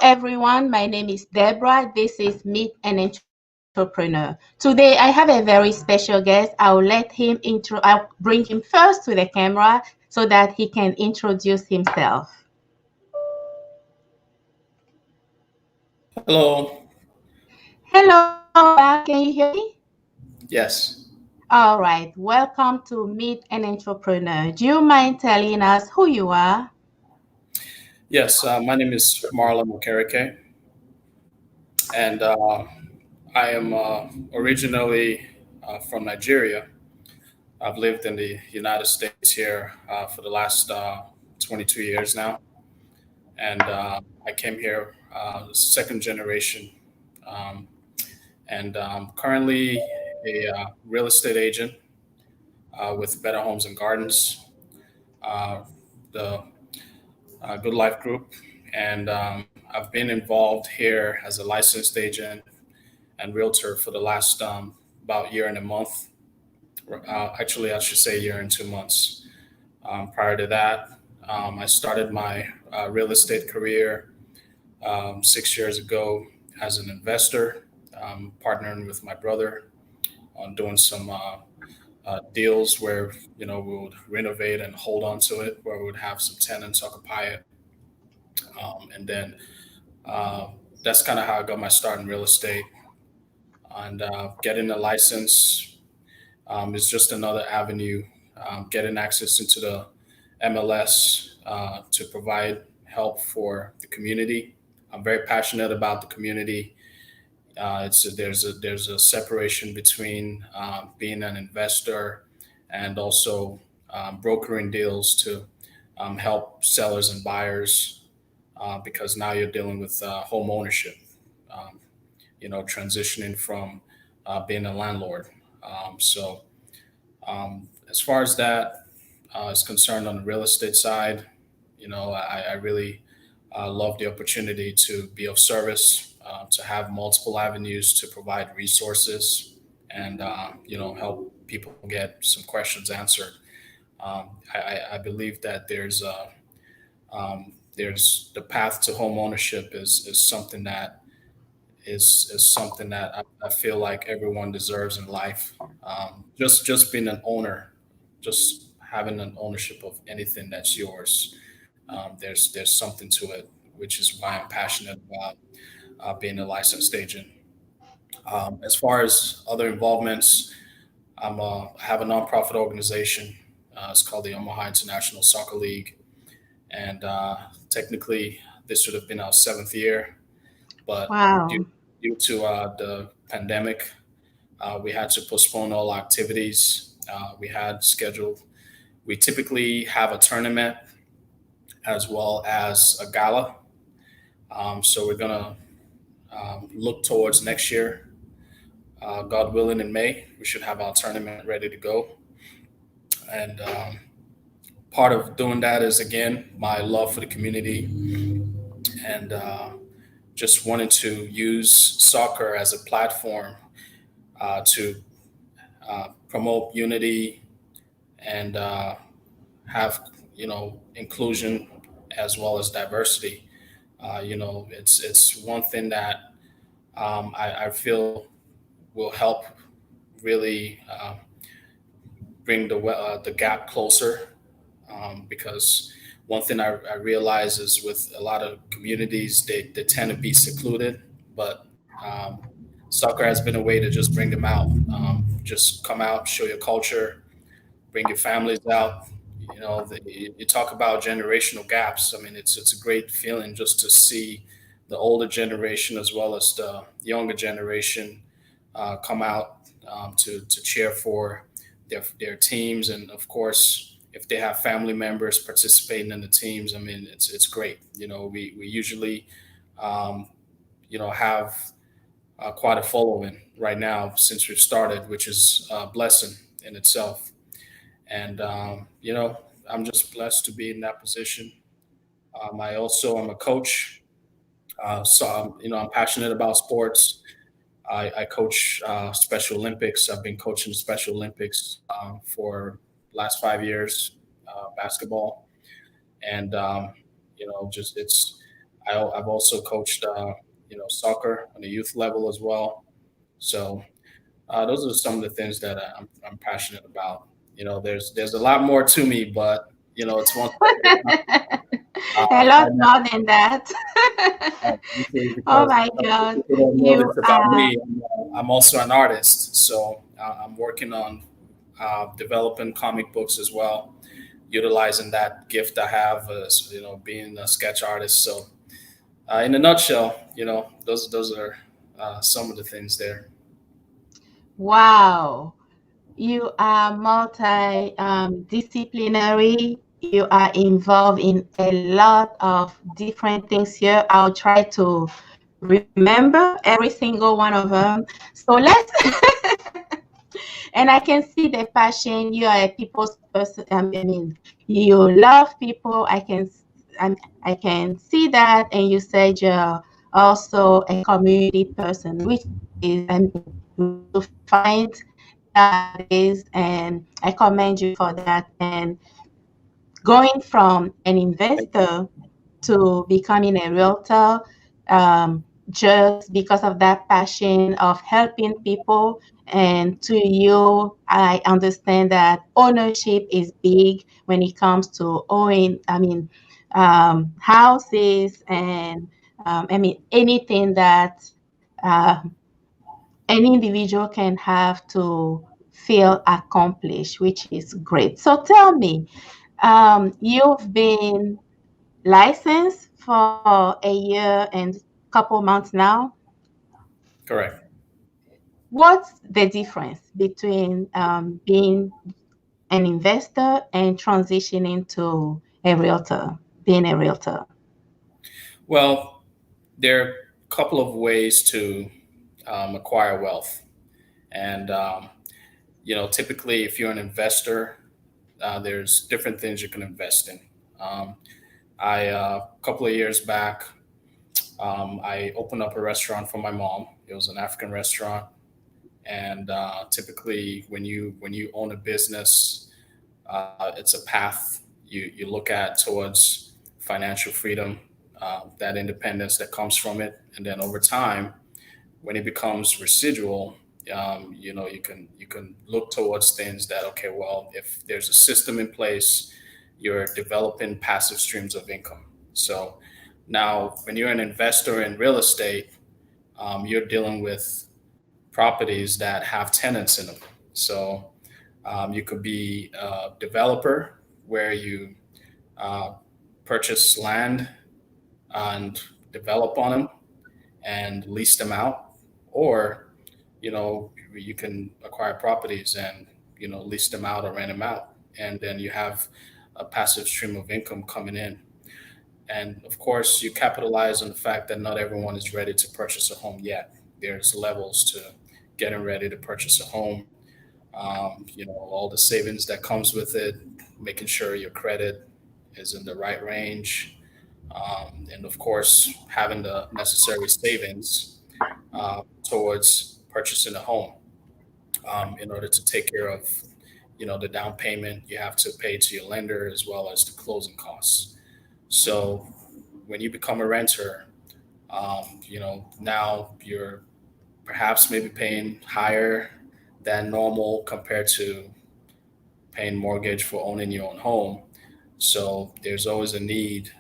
everyone. My name is Deborah. This is Meet an Entrepreneur. Today I have a very special guest. I'll bring him first to the camera so that he can introduce himself. Hello. Hello, can you hear me? Yes. All right. Welcome to Meet an Entrepreneur. Do you mind telling us who you are? Yes. My name is Marlon Okereke, and I am originally from Nigeria. I've lived in the United States here for the last 22 years now, and I came here second generation, um, and currently a real estate agent with Better Homes and Gardens, uh, the Good Life Group, and I've been involved here as a licensed agent and realtor for the last about year and a month. Actually, I should say year and 2 months. Prior to that, I started my real estate career 6 years ago as an investor, partnering with my brother on doing some deals where we would renovate and hold on to it, where we would have some tenants occupy it, and then Uh, that's kind of how I got my start in real estate. And getting a license is just another avenue, getting access into the MLS to provide help for the community. I'm very passionate about the community. There's a separation between being an investor and also brokering deals to help sellers and buyers because now you're dealing with home ownership, um, transitioning from being a landlord. As far as that is concerned on the real estate side, I really love the opportunity to be of service, to have multiple avenues to provide resources and, help people get some questions answered. I believe that there's the path to home ownership is something that is something that I feel like everyone deserves in life. Just being an owner, just having an ownership of anything that's yours. There's something to it, which is why I'm passionate about being a licensed agent. As far as other involvements, I have a nonprofit organization. It's called the Omaha International Soccer League, and technically this would have been our seventh year, but due, Wow. due to the pandemic, we had to postpone all activities we had scheduled. We typically have a tournament as well as a gala. So we're going to look towards next year. God willing, in May, we should have our tournament ready to go. And part of doing that is, again, my love for the community and just wanting to use soccer as a platform to promote unity and have inclusion as well as diversity. It's one thing that I feel will help really bring the gap closer because one thing I realize is with a lot of communities they tend to be secluded, but soccer has been a way to just bring them out. Just come out, show your culture, bring your families out. You talk about generational gaps. I mean, it's a great feeling just to see the older generation as well as the younger generation come out to cheer for their teams, and of course, if they have family members participating in the teams, I mean, it's great. We usually um, have quite a following right now since we've started, which is a blessing in itself. And I'm just blessed to be in that position. I also am a coach, so I'm passionate about sports. I coach Special Olympics. I've been coaching the Special Olympics for last 5 years, basketball, and just it's I've also coached, soccer on the youth level as well. So those are some of the things that I'm passionate about. There's a lot more to me, but it's one step at a time. A lot Right more than that. now, Oh because my some God. people don't know You this about are, me. I'm also an artist, so I'm working on developing comic books as well, utilizing that gift I have as being a sketch artist. So, in a nutshell, those are some of the things there. wow. You are multi disciplinary. You are involved in a lot of different things here. I'll try to remember every single one of them. So let's, and I can see the passion. You are a people's person. I mean, you love people. I can see that. And you said you're also a community person, which is, I mean, rare to find nowadays. And I commend you for that. And going from an Thank you. investor to becoming a realtor, just because of that passion of helping people. And to you, I understand that ownership is big when it comes to owning, I mean, houses and, I mean, anything that uh, an individual can have to feel accomplished, which is great. So tell me, you've been licensed for a year and couple months now. Correct. What's the difference between being an investor and transitioning to a realtor, being a realtor? Well, there are a couple of ways to acquire wealth, and typically, if you're an investor, there's different things you can invest in. Um, a couple of years back, I opened up a restaurant for my mom. It was an African restaurant, and typically, when you own a business, it's a path you look at towards financial freedom, that independence that comes from it, and then over time, when it becomes residual, you can look towards things that, okay, well, if there's a system in place, you're developing passive streams of income. So now, when you're an investor in real estate, you're dealing with properties that have tenants in them. So you could be a developer where you uh, purchase land and develop on them and lease them out, or you can acquire properties and lease them out or rent them out, and then you have a passive stream of income coming in. And of course, you capitalize on the fact that not everyone is ready to purchase a home yet. There's levels to getting ready to purchase a home. All the savings that comes with it, making sure your credit is in the right range, and of course, having the necessary savings towards purchasing a home, in order to take care of the down payment you have to pay to your lender as well as the closing costs. So when you become a renter, now you're perhaps maybe paying higher than normal compared to paying mortgage for owning your own home. So there's always a need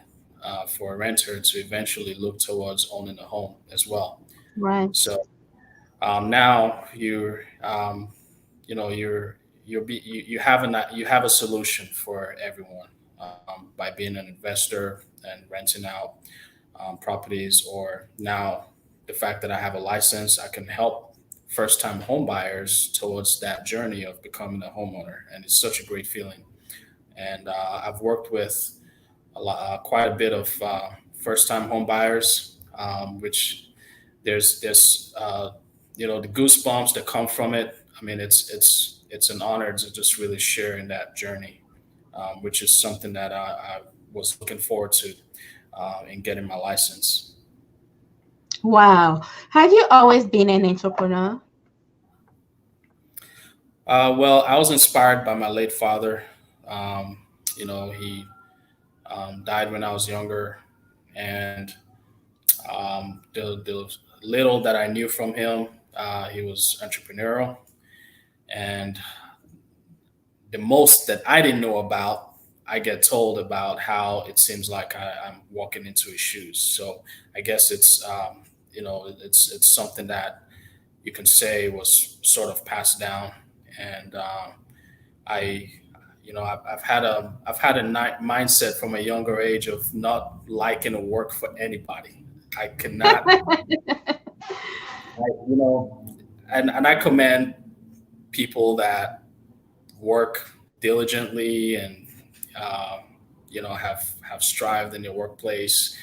for a renter to eventually look towards owning a home as well. Right, So now you have a solution for everyone, by being an investor and renting out properties, or now the fact that I have a license, I can help first time home buyers towards that journey of becoming a homeowner, and it's such a great feeling. And I've worked with quite a bit of first time home buyers, which there's the goosebumps that come from it. I mean, it's an honor to just really share in that journey, which is something that I was looking forward to in getting my license. wow. Have you always been an entrepreneur? Well, I was inspired by my late father. He died when I was younger, and The little that I knew from him, he was entrepreneurial, and the most that I didn't know about, I get told about how it seems like I'm walking into his shoes. So I guess it's it's something that you can say was sort of passed down, and I I've had a mindset from a younger age of not liking to work for anybody. I cannot, you know, and I commend people that work diligently and have strived in their workplace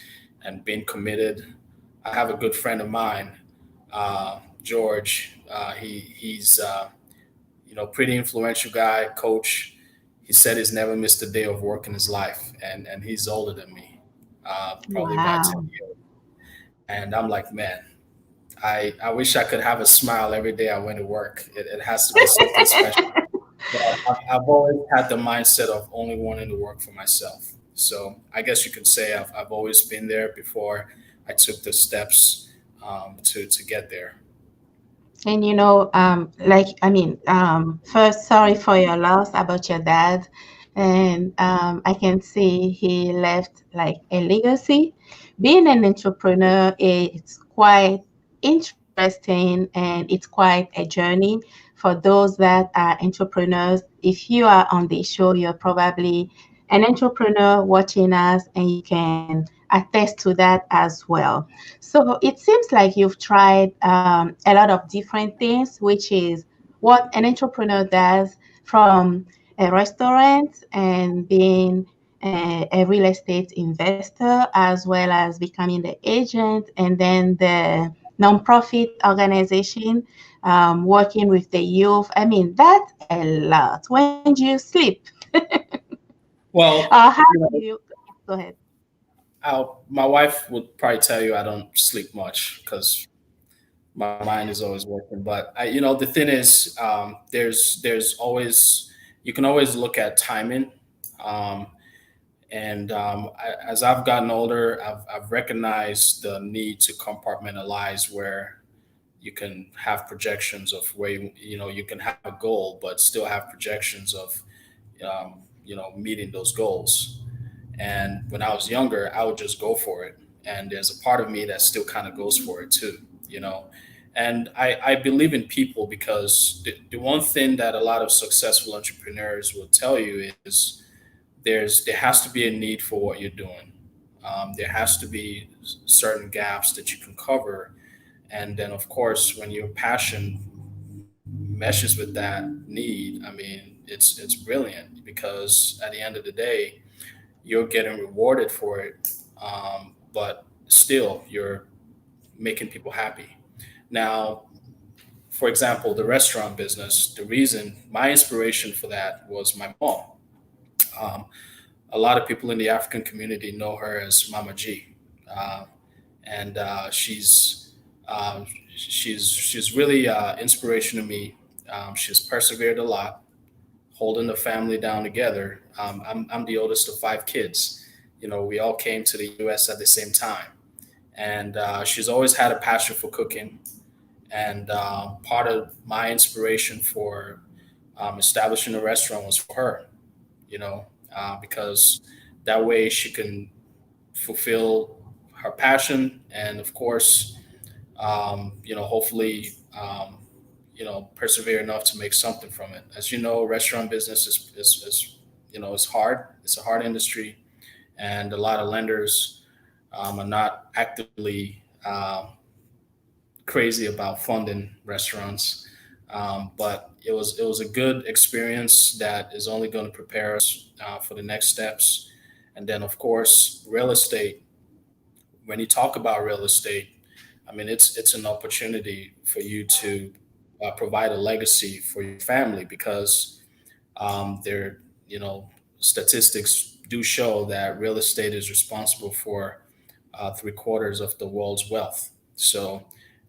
and been committed. I have a good friend of mine, George. He's pretty influential guy, coach. He said he's never missed a day of work in his life, and he's older than me, probably by Wow. 10 years. And I'm like, man, I wish I could have a smile every day I went to work. It has to be something special. But I've always had the mindset of only wanting to work for myself. So I guess you could say I've always been there before I took the steps to get there. And first, sorry for your loss about your dad. And I can see he left like a legacy. Being an entrepreneur, it's quite interesting and it's quite a journey for those that are entrepreneurs. If you are on the show, you're probably an entrepreneur watching us, and you can attest to that as well. So it seems like you've tried a lot of different things, which is what an entrepreneur does, from a restaurant and being a real estate investor, as well as becoming the agent, and then the nonprofit organization, working with the youth. I mean, that's a lot. When do you sleep? Well, How you do know, you go ahead? my wife would probably tell you I don't sleep much because my mind is always working. But the thing is, there's always you can always look at timing. Um, And as I've gotten older, I've recognized the need to compartmentalize where you can have projections of where you can have a goal, but still have projections of meeting those goals. And when I was younger, I would just go for it. And there's a part of me that still kind of goes for it too, you know. And I believe in people because the one thing that a lot of successful entrepreneurs will tell you is there has to be a need for what you're doing. There has to be certain gaps that you can cover, and then of course, when your passion meshes with that need, I mean, it's brilliant because at the end of the day, you're getting rewarded for it, but still, you're making people happy. Now, for example, the restaurant business. The reason my inspiration for that was my mom. Um, a lot of people in the African community know her as Mama G, uh, and she's really inspiration to me. She's persevered a lot, holding the family down together. I'm the oldest of five kids. We all came to the U.S. at the same time, and she's always had a passion for cooking. And part of my inspiration for establishing a restaurant was for her, because that way she can fulfill her passion and, of course, hopefully, persevere enough to make something from it. As you know, restaurant business is hard. It's a hard industry, and a lot of lenders are not actively crazy about funding restaurants. But it was a good experience that is only going to prepare us for the next steps. And then, of course, real estate. When you talk about real estate, I mean, it's an opportunity for you to provide a legacy for your family because there, statistics do show that real estate is responsible for 3/4 of the world's wealth. So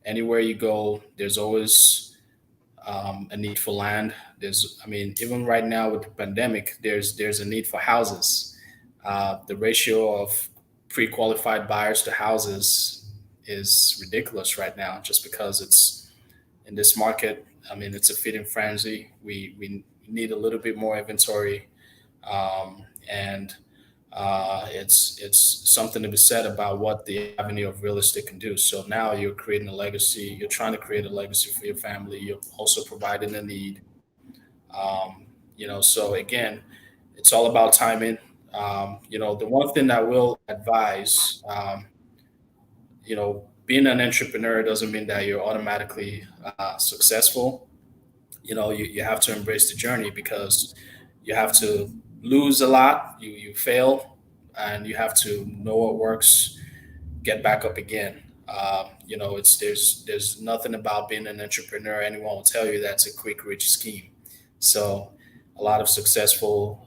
anywhere you go, there's always a need for land. I mean, even right now with the pandemic, there's a need for houses. The ratio of pre-qualified buyers to houses is ridiculous right now, just because it's in this market. I mean, it's a feeding frenzy. We need a little bit more inventory, and it's something to be said about what the avenue of real estate can do. So now you're creating a legacy. You're trying to create a legacy for your family. You're also providing a need. So again, it's all about timing. The one thing I will advise, being an entrepreneur doesn't mean that you're automatically successful. You have to embrace the journey, because you have to lose a lot, you fail, and you have to know what works, get back up again. It's there's nothing about being an entrepreneur. Anyone will tell you that's a quick rich scheme. So a lot of successful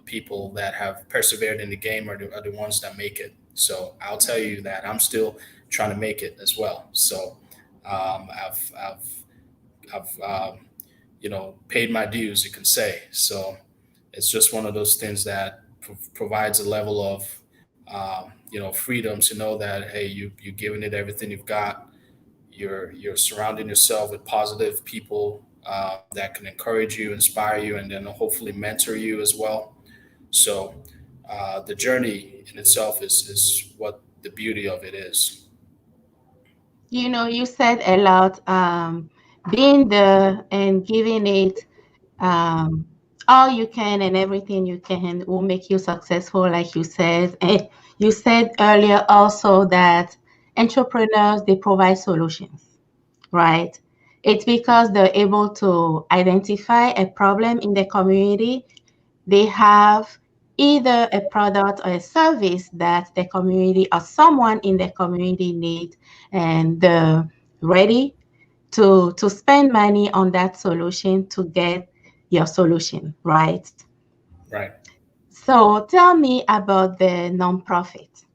people that have persevered in the game are the ones that make it. So I'll tell you that I'm still trying to make it as well. So I've paid my dues, you can say. So it's just one of those things that provides a level of freedom to know that, hey, you're giving it everything you've got. You're surrounding yourself with positive people that can encourage you, inspire you, and then hopefully mentor you as well. So the journey in itself is what the beauty of it is. You said a lot, being there and giving it um, all you can and everything you can will make you successful, like you said. And you said earlier also that entrepreneurs, they provide solutions, right? It's because they're able to identify a problem in the community. They have either a product or a service that the community or someone in the community needs, and they're ready to spend money on that solution to get your solution, right? Right. So tell me about the nonprofit.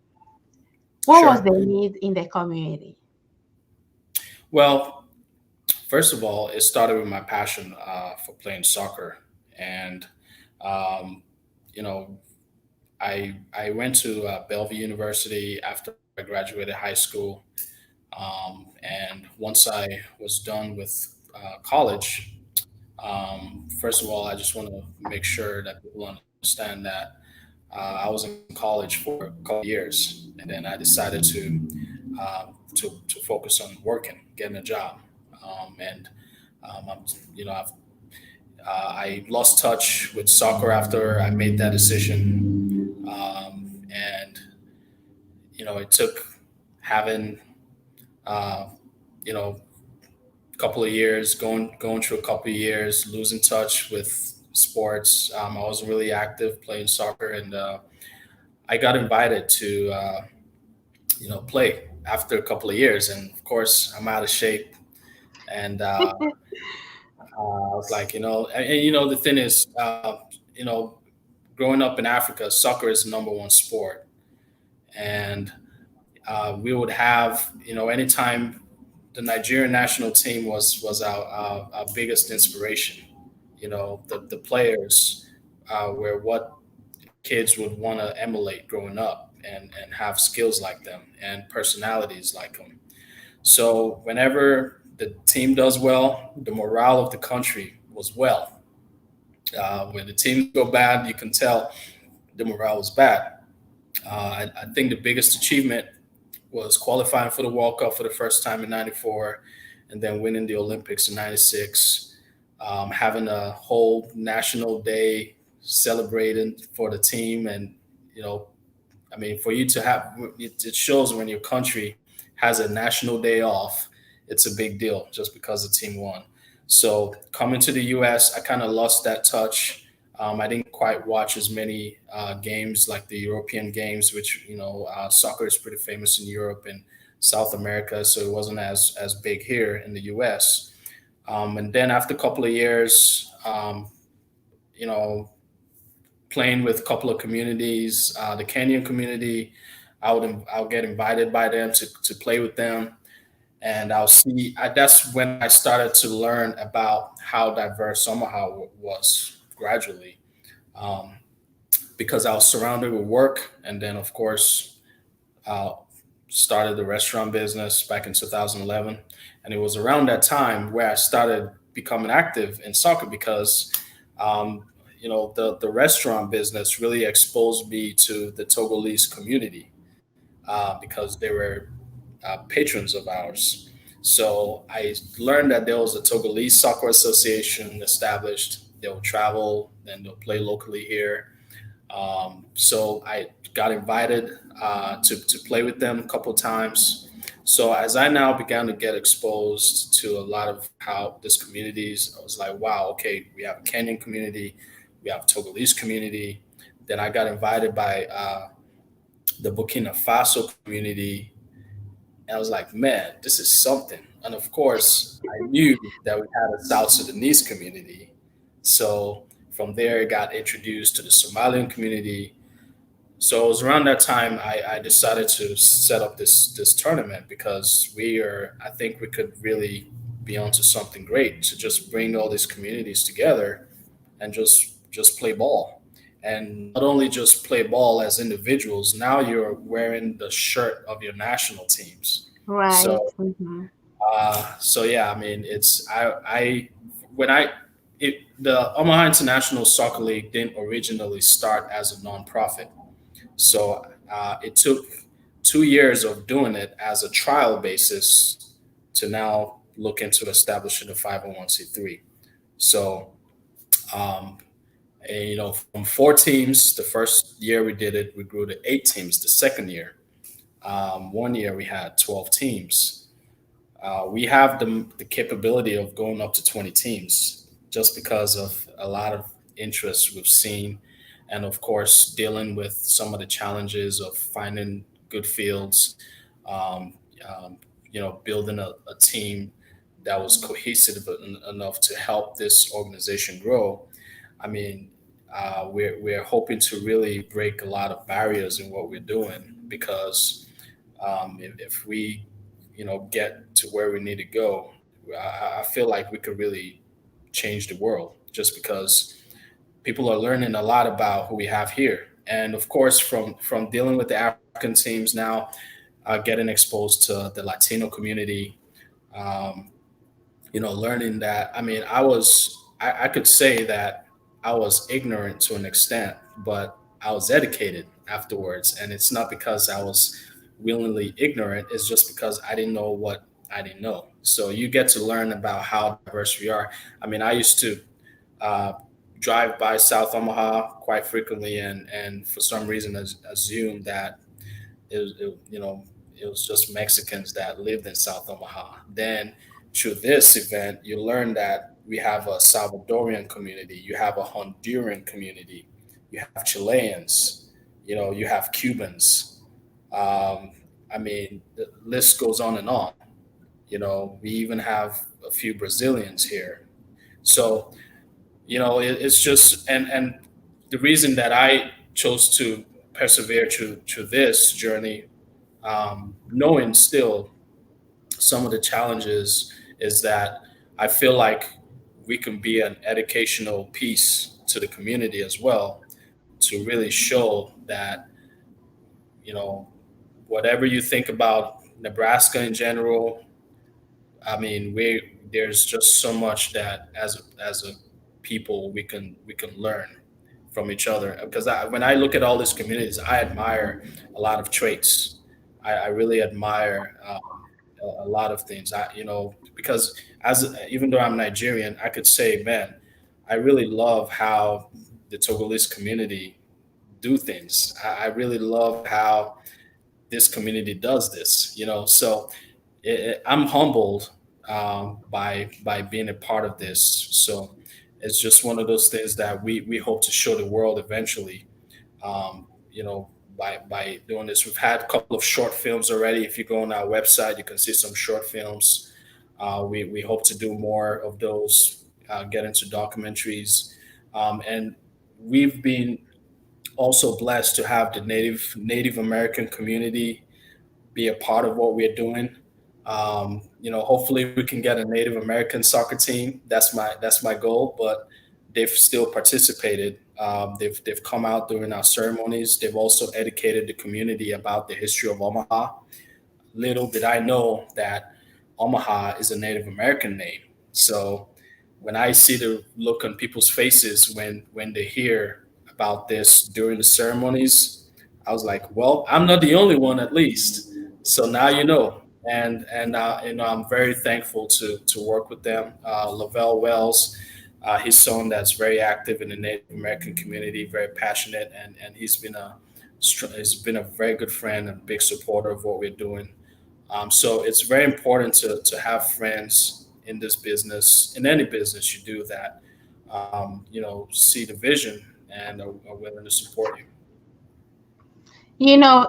What was Sure. the need in the community? Well, first of all, it started with my passion for playing soccer, and um, you know, I went to Bellevue University after I graduated high school, and once I was done with college, first of all, I just want to make sure that people understand that I was in college for a couple of years, and then I decided to focus on working, getting a job, and I'm, I've I lost touch with soccer after I made that decision, and it took having uh, you know a couple of years, going through a couple of years, losing touch with sports. I wasn't really active playing soccer, and I got invited to play after a couple of years, and of course I'm out of shape, and I was like, the thing is, growing up in Africa, soccer is the number one sport, and we would have, anytime the Nigerian national team was our biggest inspiration. The players were what kids would want to emulate growing up, and have skills like them and personalities like them. So whenever the team does well, the morale of the country was well. When the teams go bad, you can tell the morale was bad. I think the biggest achievement was qualifying for the World Cup for the first time in '94, and then winning the Olympics in '96. Having a whole national day celebrating for the team, and you know, I mean, for you to have it shows when your country has a national day off, it's a big deal just because the team won. So coming to the U.S., I kind of lost that touch. I didn't quite watch as many games like the European games, which soccer is pretty famous in Europe and South America, so it wasn't as big here in the U.S. And then after a couple of years, you know, playing with a couple of communities, the Kenyan community, I'll get invited by them to play with them, and that's when I started to learn about how diverse Omaha was gradually, because I was surrounded with work, and then of course uh, started the restaurant business back in 2011, and it was around that time where I started becoming active in soccer because, um, the restaurant business really exposed me to the Togolese community because they were patrons of ours. So I learned that there was a Togolese Soccer Association established. They'll travel, then they'll play locally here. So I got invited to play with them a couple times. So as I now began to get exposed to a lot of how this communities, I was like, wow, okay, we have a Kenyan community, we have a Togolese community. Then I got invited by the Burkina Faso community, and I was like, man, this is something. And of course, I knew that we had a South Sudanese community. So from there, I got introduced to the Somalian community. So it was around that time I decided to set up this tournament because I think we could really be onto something great to just bring all these communities together and just play ball. And not only just play ball as individuals, now you're wearing the shirt of your national teams. Right. So so yeah, I mean, it's I when I it the Omaha International Soccer League didn't originally start as a nonprofit. So it took 2 years of doing it as a trial basis to now look into establishing a 501c3. So, um, and, from 4 teams, the first year we did it, we grew to 8 teams the second year. One year we had 12 teams. We have the capability of going up to 20 teams just because of a lot of interest we've seen. And of course, dealing with some of the challenges of finding good fields, um, building a team that was cohesive enough to help this organization grow. I mean, we're hoping to really break a lot of barriers in what we're doing because if we get to where we need to go, I feel like we could really change the world just because people are learning a lot about who we have here. And of course, from dealing with the African teams now, getting exposed to the Latino community, um, learning that. I mean, I could say that I was ignorant to an extent, but I was educated afterwards. And it's not because I was willingly ignorant, it's just because I didn't know what I didn't know. So you get to learn about how diverse we are. I mean, I used to uh, drive by South Omaha quite frequently, and for some reason assume that it was just Mexicans that lived in South Omaha. Then through this event, you learn that we have a Salvadorian community, you have a Honduran community, you have Chileans, you have Cubans. Um, I mean, the list goes on and on. We even have a few Brazilians here. So it's just and the reason that I chose to persevere through this journey, knowing still some of the challenges, is that I feel like we can be an educational piece to the community as well to really show that you know whatever you think about Nebraska in general. I mean, there's just so much that as a people we can learn from each other. Because when I look at all these communities, I admire a lot of traits. I really admire a lot of things. Because even though I'm Nigerian, I could say, man, I really love how the Togolese community do things. I really love how this community does this. So I'm humbled by being a part of this. So it's just one of those things that we hope to show the world eventually. Um, you know, by doing this, we've had a couple of short films already. If you go on our website, you can see some short films. We hope to do more of those. Get into documentaries, and we've been also blessed to have the Native American community be a part of what we're doing. Hopefully we can get a Native American soccer team. That's my goal. But they've still participated. They've come out during our ceremonies. They've also educated the community about the history of Omaha. little did I know that Omaha is a Native American name. So when I see the look on people's faces when they hear about this during the ceremonies, I was like, well, I'm not the only one, at least. So now you know. And I'm very thankful to work with them. Lavelle Wells, his son, that's very active in the Native American community, very passionate, and he's been a very good friend and big supporter of what we're doing. So it's very important to have friends in this business, in any business you do, that see the vision and are willing to support you.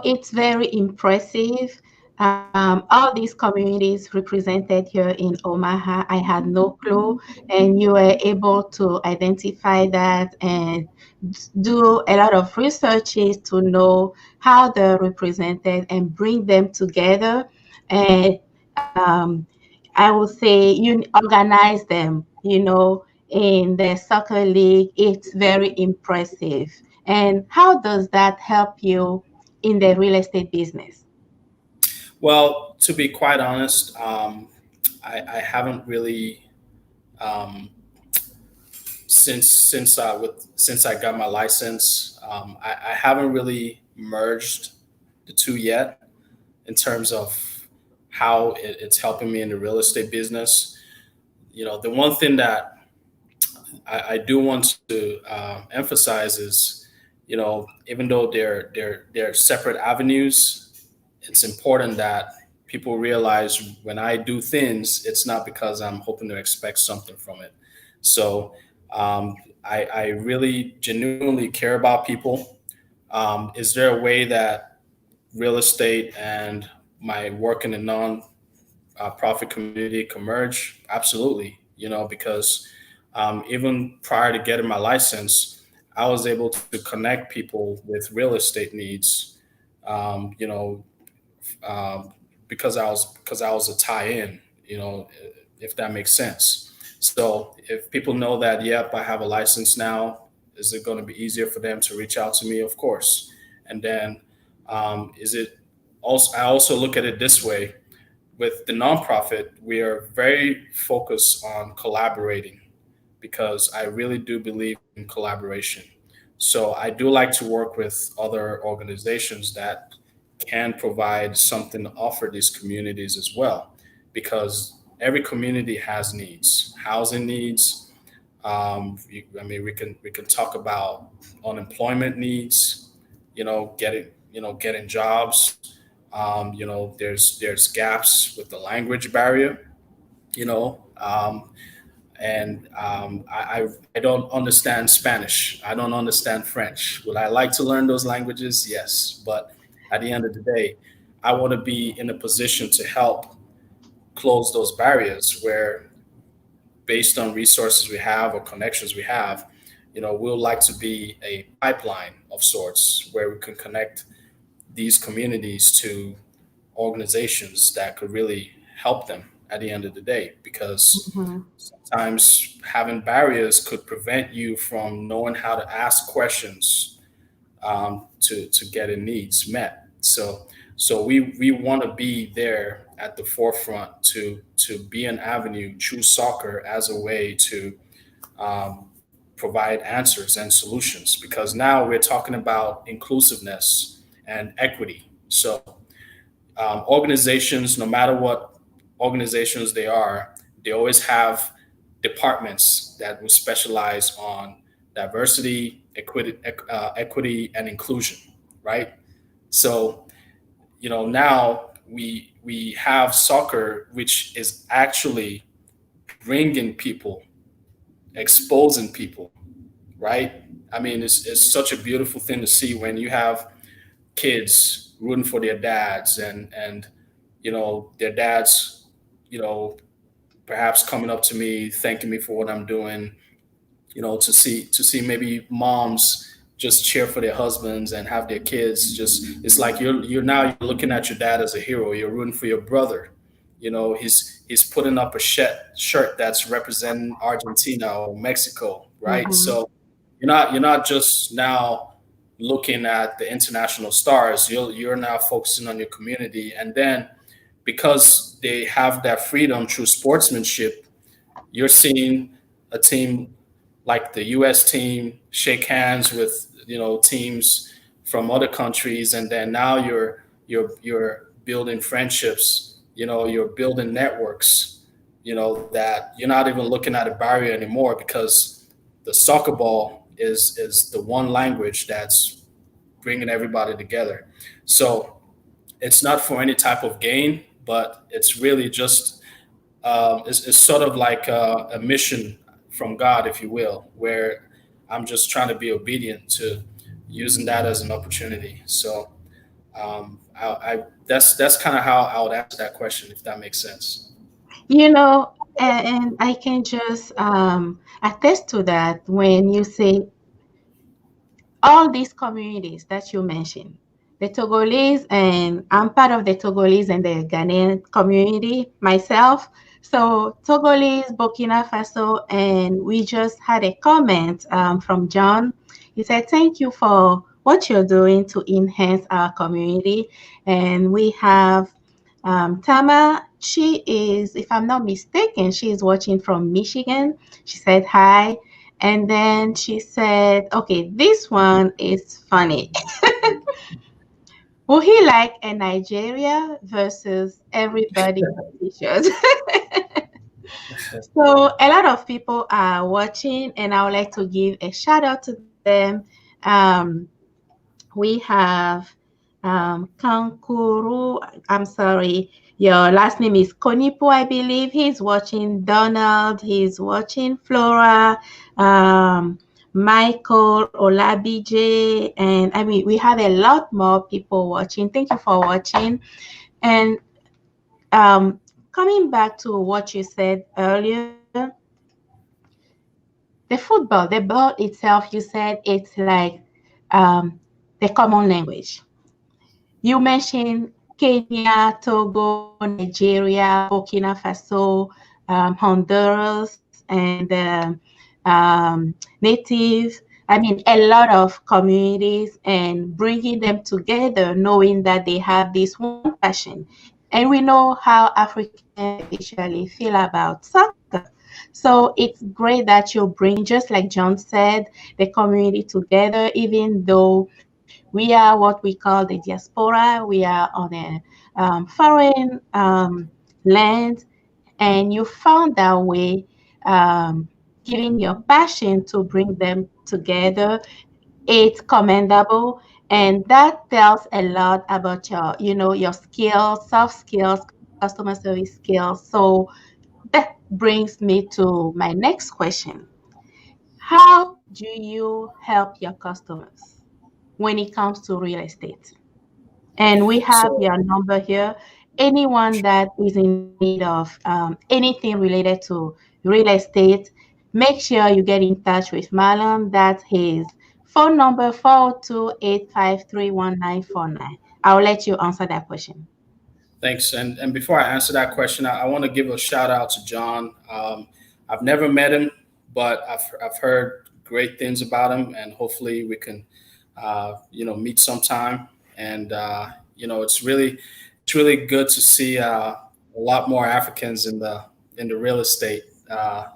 It's very impressive. All these communities represented here in Omaha, I had no clue, and you were able to identify that and do a lot of researches to know how they're represented and bring them together. And I would say you organize them, in the soccer league. It's very impressive. And how does that help you in the real estate business? Well, to be quite honest, I haven't really um, since I got my license. I haven't really merged the two yet in terms of how it's helping me in the real estate business. The one thing that I do want to emphasize is, even though they're separate avenues, it's important that people realize when I do things, it's not because I'm hoping to expect something from it. So I really genuinely care about people. Is there a way that real estate and my work in the non profit community can merge? Absolutely. Because even prior to getting my license, I was able to connect people with real estate needs. Um, you know, because I was a tie-in. If that makes sense. So if people know that, yep, I have a license now, is it going to be easier for them to reach out to me? Of course. And then is it also? I also look at it this way: with the nonprofit, we are very focused on collaborating because I really do believe in collaboration. So I do like to work with other organizations that can provide something to offer these communities as well, because every community has needs, housing needs. I mean, we can talk about unemployment needs. Getting jobs. There's gaps with the language barrier. You know, and I don't understand Spanish. I don't understand French. Would I like to learn those languages? Yes, but at the end of the day, I want to be in a position to help close those barriers where, based on resources we have or connections we have, we'll like to be a pipeline of sorts where we can connect these communities to organizations that could really help them at the end of the day, because Mhm. sometimes having barriers could prevent you from knowing how to ask questions to getting needs met. So we want to be there at the forefront to be an avenue, choose soccer as a way to um, provide answers and solutions, because now we're talking about inclusiveness and equity. So organizations, no matter what organizations they are, they always have departments that will specialize on diversity, equity, and inclusion, right? So, now we have soccer, which is actually bringing people, exposing people, right? I mean, it's such a beautiful thing to see when you have kids rooting for their dads, and their dads, you know perhaps coming up to me, thanking me for what I'm doing. To see maybe moms just cheer for their husbands and have their kids just, it's like you're looking at your dad as a hero. You're rooting for your brother. He's putting up a shirt that's representing Argentina or Mexico, right? Mhm. So you're not just now looking at the international stars. You're now focusing on your community, and then because they have that freedom through sportsmanship, you're seeing a team like the U.S. team shake hands with teams from other countries, and then now you're building friendships. You're building networks. That you're not even looking at a barrier anymore because the soccer ball is the one language that's bringing everybody together. So it's not for any type of gain, but it's really just it's sort of like a mission from God, if you will, where I'm just trying to be obedient to using that as an opportunity. So that's kind of how I would answer that question, if that makes sense. And I can just attest to that when you say all these communities that you mentioned, the Togolese, and I'm part of the Togolese and the Ghanaian community myself. So Togolese, Burkina Faso, and we just had a comment from John. He said, "Thank you for what you're doing to enhance our community." And we have Tama. She is, if I'm not mistaken, she is watching from Michigan. She said hi. And then she said, okay, this one is funny. Would he like a Nigeria versus everybody t-shirt? So a lot of people are watching, and I would like to give a shout out to them. Um, we have Kankuru. I'm sorry, your last name is Konipo, I believe. He's watching Donald. He's watching Flora, Michael, Olabije, and I mean, we have a lot more people watching. Thank you for watching. And coming back to what you said earlier, the ball itself, you said it's like the common language. You mentioned Kenya, Togo, Nigeria, Burkina Faso, Honduras, and native. I mean, a lot of communities, and bringing them together, knowing that they have this one passion. And we know how Africans especially feel about soccer. So it's great that you're bringing, just like John said, the community together, even though we are what we call the diaspora. We are on a foreign land, and you found that way, giving your passion to bring them together. It's commendable, and that tells a lot about your skills, soft skills, customer service skills. So that brings me to my next question. How do you help your customers when it comes to real estate? And we have So your number here. Anyone that is in need of anything related to real estate, make sure you get in touch with Marlon. That's his phone number, 428531949. I'll let you answer that question. thanks. And before I answer that question, I want to give a shout out to John. I've never met him, but I've heard great things about him, and hopefully we can meet sometime. And it's really good to see a lot more Africans in the real estate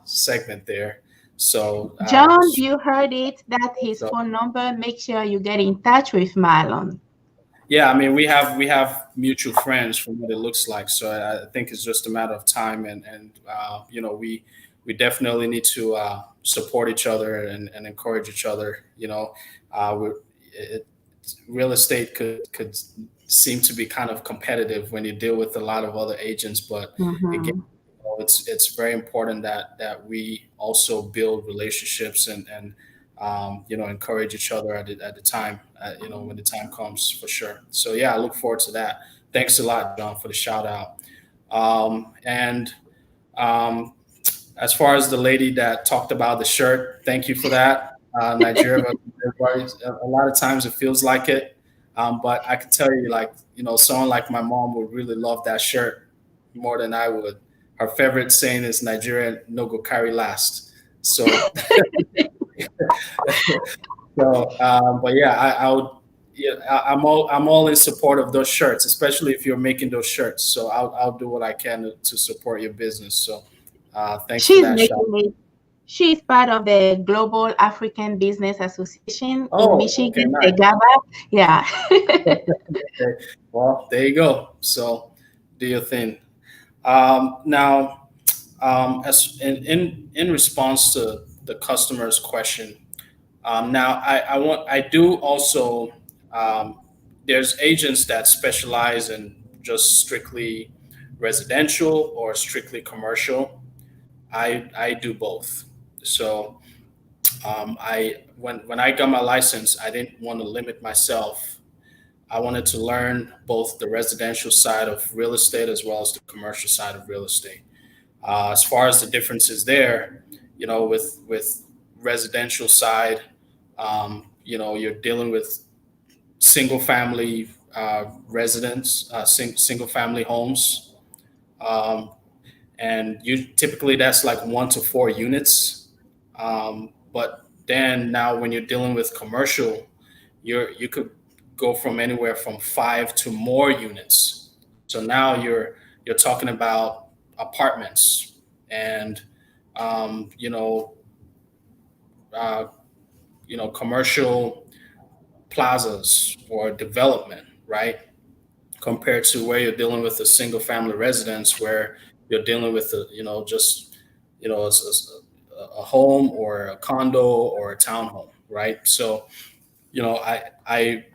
segment there. So John, you heard it. That's his so phone number. Make sure you get in touch with Marlon. yeah, I mean we have mutual friends from what it looks like. So I think it's just a matter of time, and we definitely need to support each other and encourage each other. It, real estate could seem to be kind of competitive when you deal with a lot of other agents, but again, Mhm. it's very important that we also build relationships and encourage each other at the time when the time comes, for sure. So yeah, I look forward to that. Thanks a lot, John, for the shout out. And um, as far as the lady that talked about the shirt, thank you for that. Nigeria, a lot of times it feels like it, but I can tell you, like someone like my mom would really love that shirt more than I would. Her favorite saying is "Nigeria no go carry last." So, but yeah, I would. yeah, I'm all in support of those shirts, especially if you're making those shirts. So I'll do what I can to support your business. So thanks for She's that, making shot. it. She is part of the Global African Business Association in Oh, okay, Michigan, the nice. GABA. Yeah. Okay. Well, there you go. So do your thing. Now, as in response to the customer's question, now I do also there's agents that specialize in just strictly residential or strictly commercial. I do both. So I when I got my license, I didn't want to limit myself. I wanted to learn both the residential side of real estate as well as the commercial side of real estate. As far as the differences there, with residential side, you're dealing with single family residents, single family homes, um, and you typically that's like 1 to 4 units. But then now when you're dealing with commercial, you could go from anywhere from 5 to more units. So now you're talking about apartments and um, you know uh, commercial plazas or development, right? Compared to where you're dealing with a single family residence where you're dealing with just a home or a condo or a townhome, right? So I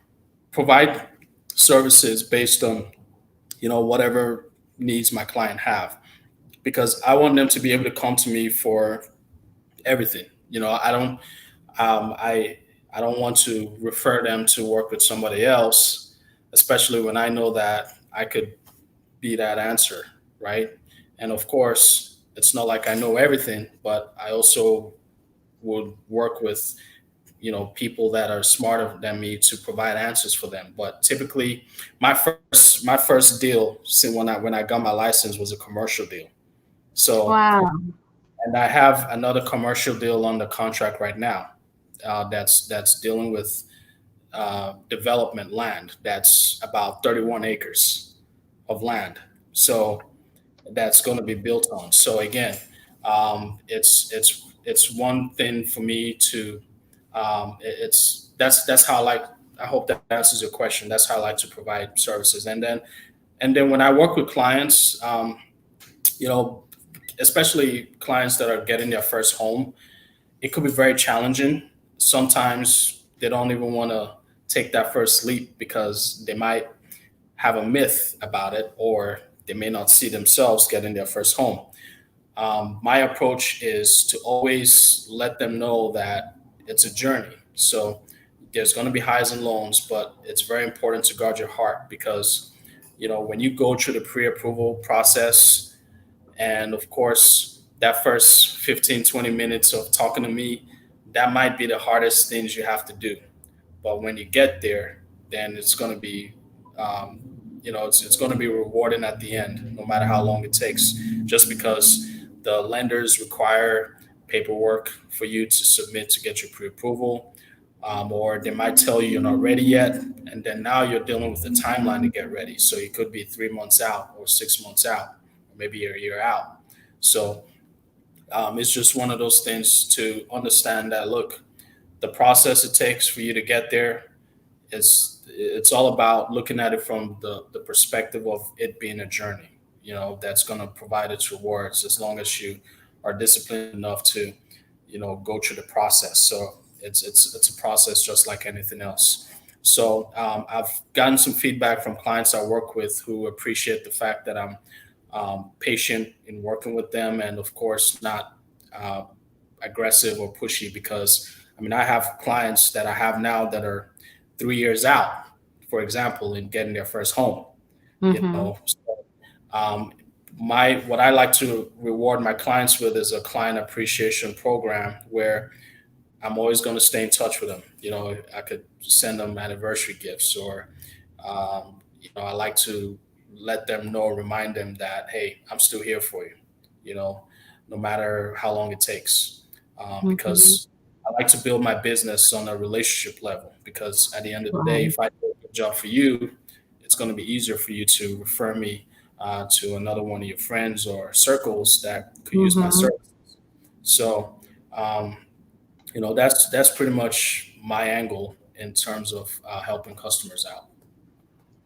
provide services based on whatever needs my client have, because I want them to be able to come to me for everything. Um, I I don't want to refer them to work with somebody else, especially when I know that I could be that answer, right? And of course, it's not like I know everything, but I also would work with people that are smarter than me to provide answers for them. But typically, my first deal, see, when I got my license, was a commercial deal. So, Wow. and I have another commercial deal on the contract right now, that's dealing with development land. That's about 31 acres of land. So that's going to be built on. So again, it's one thing for me to that's how I like. I hope that answers your question. That's how I like to provide services. And then when I work with clients, you know, especially clients that are getting their first home, it could be very challenging. Sometimes they don't even want to take that first leap because they might have a myth about it, or they may not see themselves getting their first home. My approach is to always let them know that it's a journey. So there's going to be highs and lows, but it's very important to guard your heart, because when you go through the pre-approval process, and of course, that first 15, 20 minutes of talking to me, that might be the hardest things you have to do. But when you get there, then it's going to be, it's going to be rewarding at the end, no matter how long it takes, just because the lenders require paperwork for you to submit to get your pre-approval. Or they might tell you you're not ready yet, and then now you're dealing with the timeline to get ready. So it could be 3 months out, or 6 months out, or maybe a year out. So it's just one of those things to understand that, look, the process it takes for you to get there, it's all about looking at it from the perspective of it being a journey, that's going to provide its rewards as long as you are disciplined enough to, go through the process. So it's a process just like anything else. So I've gotten some feedback from clients I work with who appreciate the fact that I'm patient in working with them, and of course not uh, aggressive or pushy, because I mean I have clients that I have now that are 3 years out, for example, in getting their first home. Mm-hmm. So, um, my what I like to reward my clients with is a client appreciation program where I'm always going to stay in touch with them. I could send them anniversary gifts, or I like to let them know, remind them that, hey, I'm still here for you. You know, no matter how long it takes, Mm-hmm. because I like to build my business on a relationship level because at the end of the day, Right. if I do a good job for you, it's going to be easier for you to refer me to another one of your friends or circles that could use my Mm-hmm. services. So, um, that's pretty much my angle in terms of helping customers out.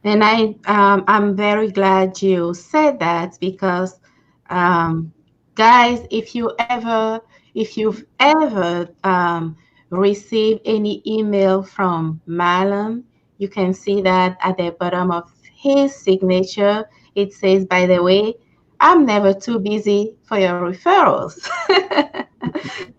And I'm very glad you said that because, um, guys, if you've ever received any email from Marlon, you can see that at the bottom of his signature, it says, by the way, I'm never too busy for your referrals.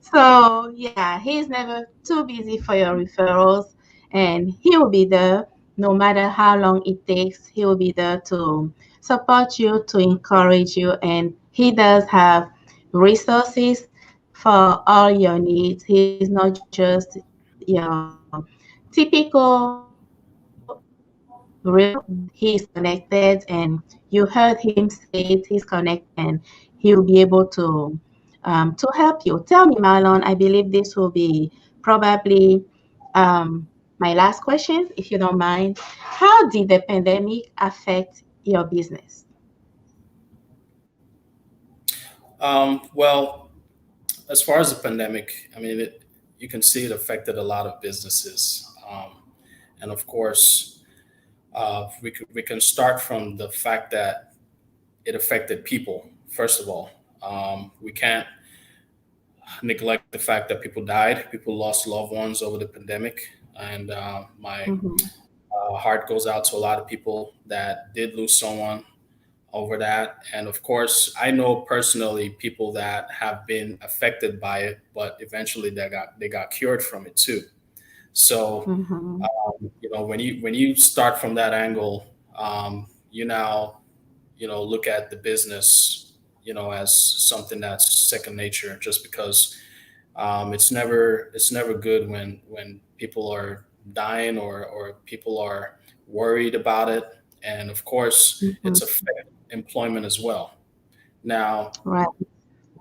So, yeah, he's never too busy for your referrals, and he will be there no matter how long it takes. He will be there to support you, to encourage you, and he does have resources for all your needs. He's not just your typical realtor, but he's connected, and you heard him say it. He's connected, and he'll be able to help you. Tell me, Marlon. I believe this will be probably my last question, if you don't mind. How did the pandemic affect your business? Well, as far as the pandemic, I mean, you can see it affected a lot of businesses. And of course, we can start from the fact that it affected people, first of all. We can't neglect the fact that people died, people lost loved ones over the pandemic. And my Mm-hmm. heart goes out to a lot of people that did lose someone over that. And of course, I know personally people that have been affected by it, but eventually they got cured from it too. So Mm-hmm. when you start from that angle, you now look at the business as something that's second nature, just because it's never good when people are dying or people are worried about it, and of course it's Mm-hmm. affecting employment as well. Now, Right.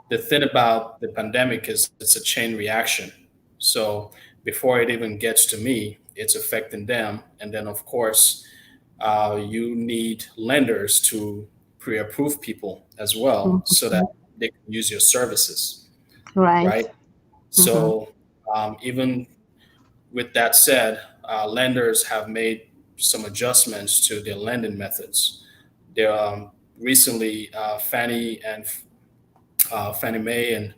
the thing about the pandemic is it's a chain reaction. So before it even gets to me, it's affecting them, and then of course you need lenders to pre-approve people as well so that Mm-hmm. they can use your services, Right. right? Mm-hmm. So even with that said, lenders have made some adjustments to their lending methods. They recently Fannie Mae, and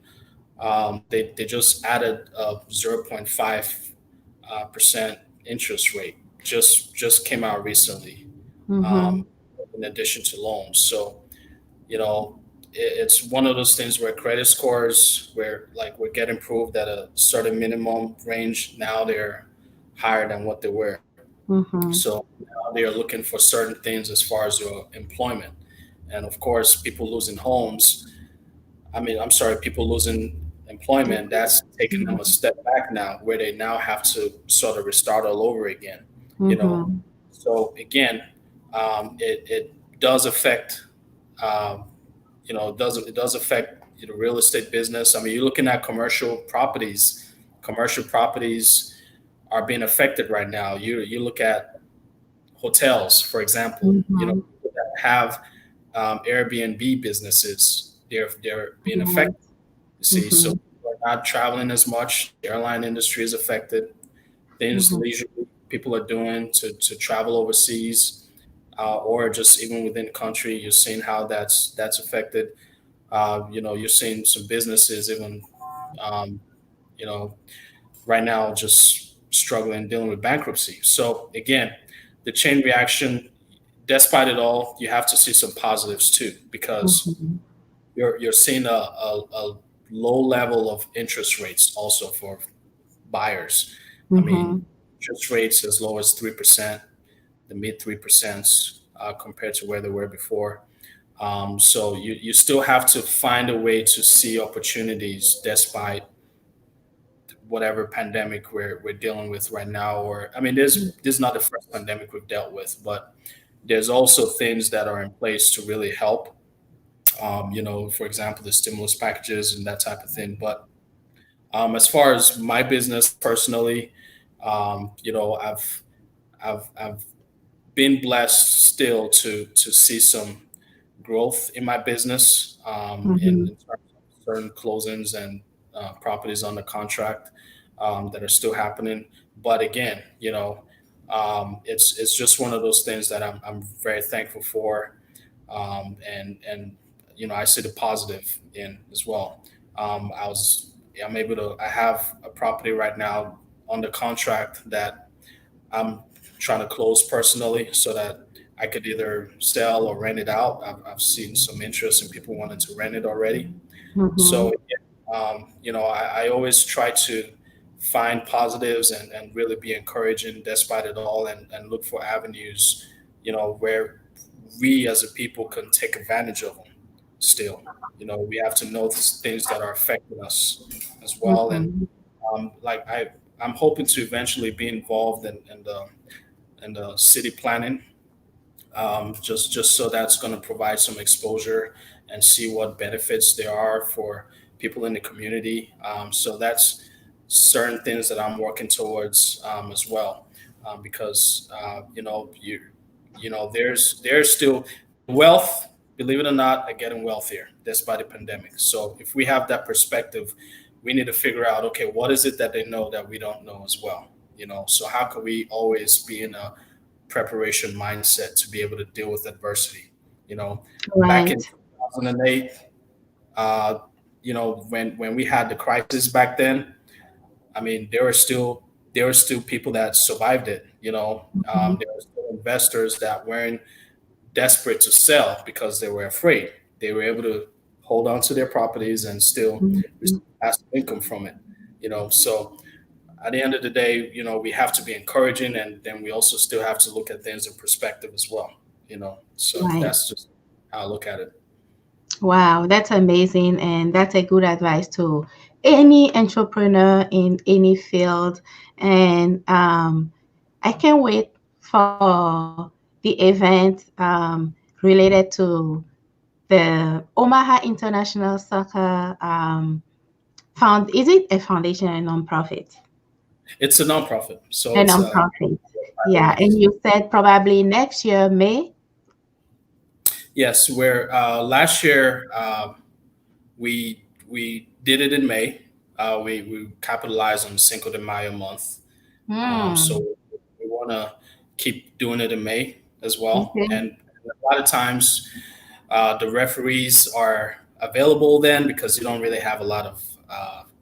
they just added a 0.5 percent interest rate. Just came out recently, Mm-hmm. um, in addition to loans. So you know it's one of those things where credit scores where like we're getting improved at a certain minimum range. Now they're higher than what they were. Mm-hmm. So now they are looking for certain things as far as your employment. And of course, people losing homes, I mean, I'm sorry, people losing employment, that's taking them a step back now, where they now have to sort of restart all over again. You know, Mm-hmm. so again, it does affect, um, it does affect real estate business. I mean, you're looking at commercial properties. Commercial properties are being affected right now. You look at hotels, for example. Mm-hmm. People that have Airbnb businesses, they're being Right. affected. You see, so Mm-hmm. people are not traveling as much. The airline industry is affected. Things Mm-hmm. leisurely people are doing to travel overseas, or just even within the country. You're seeing how that's affected. You're seeing some businesses even, um, you know, right now just struggling, dealing with bankruptcy. So again, the chain reaction, despite it all, you have to see some positives too, because Mm-hmm. you're seeing a low level of interest rates also for buyers. I mean, Mm-hmm. interest rates as low as 3%, the mid 3% compared to where they were before. So you still have to find a way to see opportunities despite whatever pandemic we're dealing with right now. Or I mean, this is not the first pandemic we've dealt with, but there's also things that are in place to really help. For example, the stimulus packages and that type of thing. But As far as my business personally, you know, I've been blessed still to see some growth in my business, Mm-hmm. in terms of certain closings and properties under contract that are still happening. But again, you know, it's just one of those things that I'm very thankful for, and you know, I see the positive in as well. I'm able to, I have a property right now under contract that I'm trying to close personally so that I could either sell or rent it out. I've seen some interest in people wanting to rent it already. Mm-hmm. So, you know, I always try to find positives and really be encouraging despite it all, and look for avenues, you know, where we as a people can take advantage of them still. You know, we have to know things that are affecting us as well. And Mm-hmm. like I'm hoping to eventually be involved in the city planning, just so that's going to provide some exposure and see what benefits there are for people in the community. So that's certain things that I'm working towards as well, because you know, there's still wealth. Believe it or not, are getting wealthier despite the pandemic. So if we have that perspective, we need to figure out, okay, what is it that they know that we don't know as well? You know, so how can we always be in a preparation mindset to be able to deal with adversity? You know, back in Right. 2008, uh, you know, when we had the crisis back then, I mean, there were still people that survived it. You know, Mm-hmm. there were still investors that weren't desperate to sell because they were afraid. They were able to hold on to their properties and still Mm-hmm. receive passive income from it. You know, so at the end of the day, you know, we have to be encouraging, and then we also still have to look at things in perspective as well. You know, so Right. that's just how I look at it. Wow, that's amazing, and that's a good advice to any entrepreneur in any field. And I can't wait for the event related to the Omaha International Soccer found. Is it a foundation or a nonprofit? It's a nonprofit, so A it's nonprofit. a Yeah, and you said probably next year, May. yes. Where last year we did it in May. We capitalized on Cinco de Mayo month, so Hmm. we want to keep doing it in May as well. Okay. And a lot of times the referees are available then because you don't really have a lot of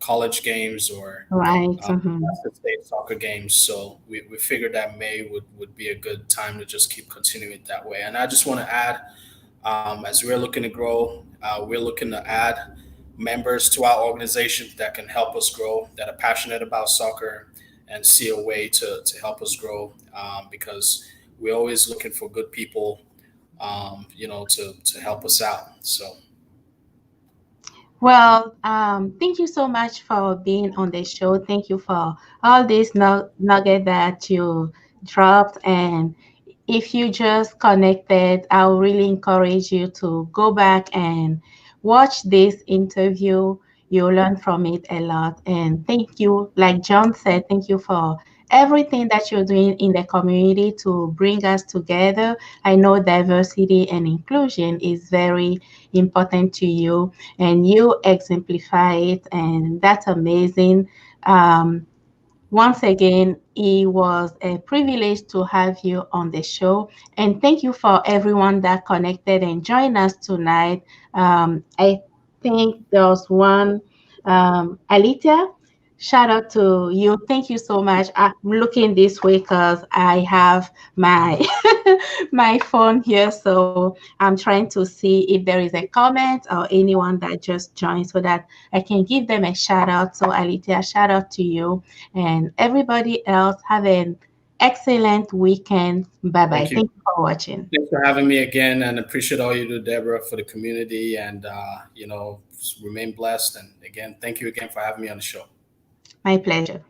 college games or Right. Mm-hmm. Nebraska State soccer games. So we figured that May would be a good time to just keep continuing it that way. And I just want to add, as we're looking to grow, we're looking to add members to our organization that can help us grow, that are passionate about soccer and see a way to help us grow, because we're always looking for good people, you know, to help us out. So Well, thank you so much for being on the show. Thank you for all this nugget that you dropped. And if you just connected, I will really encourage you to go back and watch this interview. You'll learn from it a lot. And thank you, like John said, thank you for everything that you're doing in the community to bring us together. I know diversity and inclusion is very important to you, and you exemplify it, and that's amazing. Once again, it was a privilege to have you on the show. And thank you for everyone that connected and joined us tonight. I think there was one, Alita. Shout out to you. Thank you so much. I'm looking this way because I have my my phone here. So I'm trying to see if there is a comment or anyone that just joined so that I can give them a shout out. So Alita, shout out to you, and everybody else have an excellent weekend. Bye bye. thank you. Thank you for watching. Thanks for having me again, and appreciate all you do, Deborah, for the community, and you know, remain blessed. And again, thank you again for having me on the show. My pleasure.